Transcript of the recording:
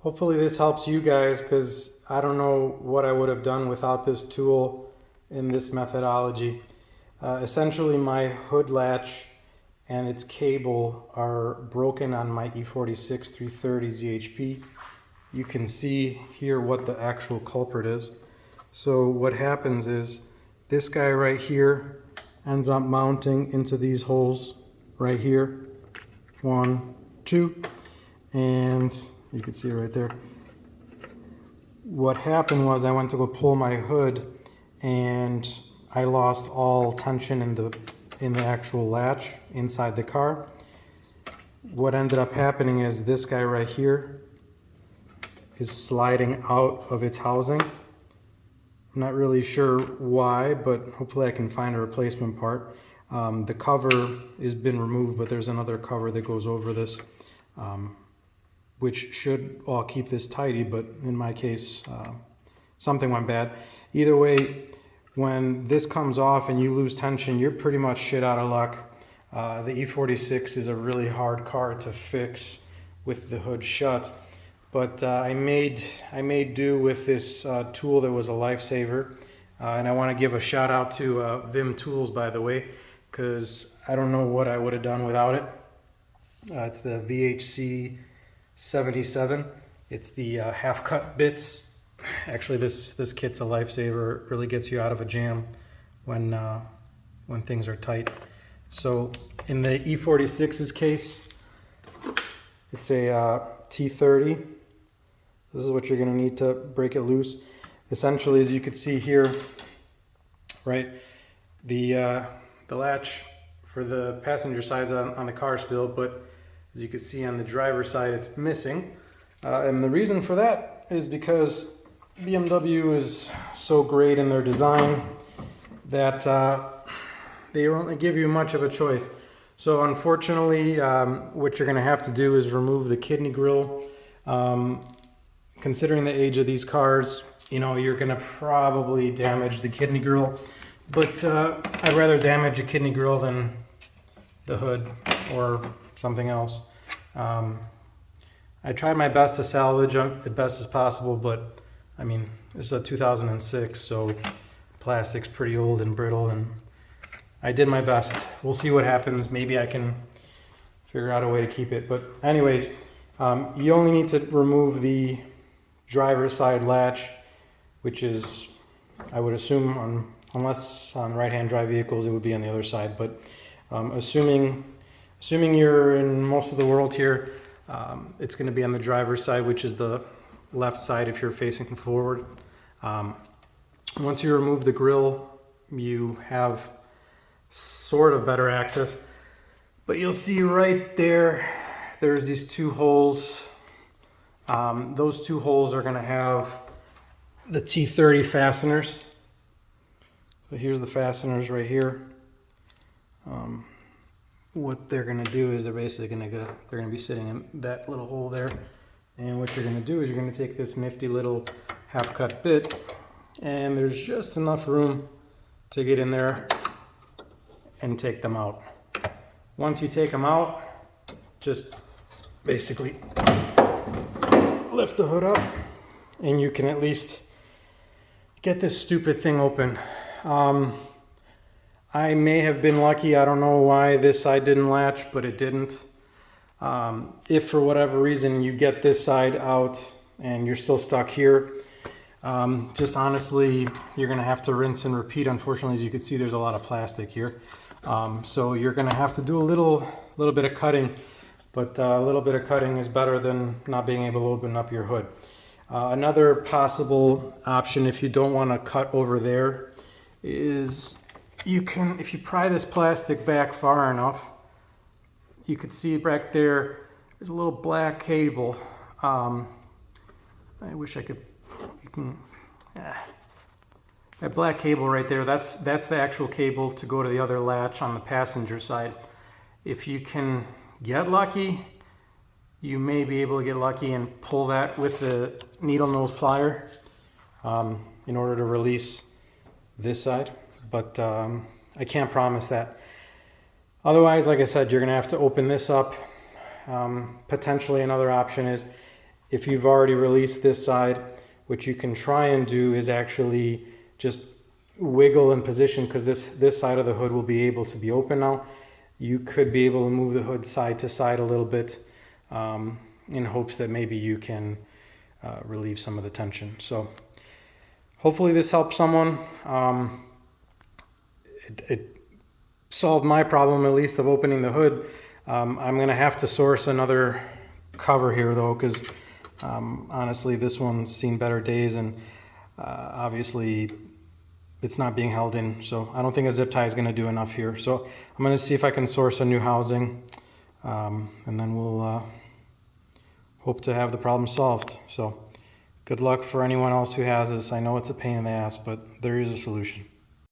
Hopefully this helps you guys, because I don't know what I would have done without this tool in this methodology. Essentially my hood latch and its cable are broken on my E46 330 ZHP. You can see here what the actual culprit is. So what happens is this guy right here ends up mounting into these holes right here. 1, 2, and you can see it right there. What happened was I went to go pull my hood and I lost all tension in the actual latch inside the car. What ended up happening is this guy right here is sliding out of its housing. I'm not really sure why, but hopefully I can find a replacement part. The cover has been removed, but there's another cover that goes over this, which should all keep this tidy, but in my case, something went bad. Either way, when this comes off and you lose tension, you're pretty much shit out of luck. The E46 is a really hard car to fix with the hood shut, but I made do with this tool that was a lifesaver. And I want to give a shout out to VIM Tools, by the way, because I don't know what I would have done without it. It's the VHC77. It's the half cut bits. Actually, this kit's a lifesaver. It really gets you out of a jam when things are tight. So in the E46's case, it's a T30. This is what you're going to need to break it loose. Essentially, as you can see here, right, the latch for the passenger side's on the car still, but as you can see on the driver's side, it's missing. And the reason for that is because BMW is so great in their design that they don't really give you much of a choice. So unfortunately, what you're going to have to do is remove the kidney grille. Considering the age of these cars, you know, you're going to probably damage the kidney grille. But I'd rather damage a kidney grille than the hood or something else. I tried my best to salvage them as best as possible, but I mean, this is a 2006, so plastic's pretty old and brittle, and I did my best. We'll see what happens. Maybe I can figure out a way to keep it. But anyways, you only need to remove the driver's side latch, which is, I would assume, unless on right-hand drive vehicles, it would be on the other side. But assuming you're in most of the world here, it's going to be on the driver's side, which is the left side if you're facing forward. Once you remove the grille, you have sort of better access. But you'll see right there, there's these two holes. Those two holes are going to have the T30 fasteners. So here's the fasteners right here. What they're going to do is they're basically going to be sitting in that little hole there. And what you're going to do is you're going to take this nifty little half cut bit, and there's just enough room to get in there and take them out. Once you take them out, just basically lift the hood up and you can at least get this stupid thing open. I may have been lucky. I don't know why this side didn't latch, but it didn't. If for whatever reason you get this side out and you're still stuck here, just honestly, you're going to have to rinse and repeat. Unfortunately, as you can see, there's a lot of plastic here. So you're going to have to do a little bit of cutting, but a little bit of cutting is better than not being able to open up your hood. Another possible option, if you don't want to cut over there, is you can, if you pry this plastic back far enough, you can see back there, there's a little black cable. I wish I could, that black cable right there, that's the actual cable to go to the other latch on the passenger side. If you can get lucky, you may be able to get lucky and pull that with the needle nose plier in order to release this side, but I can't promise that. Otherwise, like I said, you're going to have to open this up. Potentially another option is If you've already released this side, what you can try and do is actually just wiggle in position, because this side of the hood will be able to be open now. You could be able to move the hood side to side a little bit in hopes that maybe you can relieve some of the tension. So hopefully this helps someone. It solved my problem, at least, of opening the hood. I'm going to have to source another cover here though, because honestly this one's seen better days, and obviously it's not being held in, so I don't think a zip tie is going to do enough here. So I'm going to see if I can source a new housing, and then we'll hope to have the problem solved. So good luck for anyone else who has this. I know it's a pain in the ass, but there is a solution.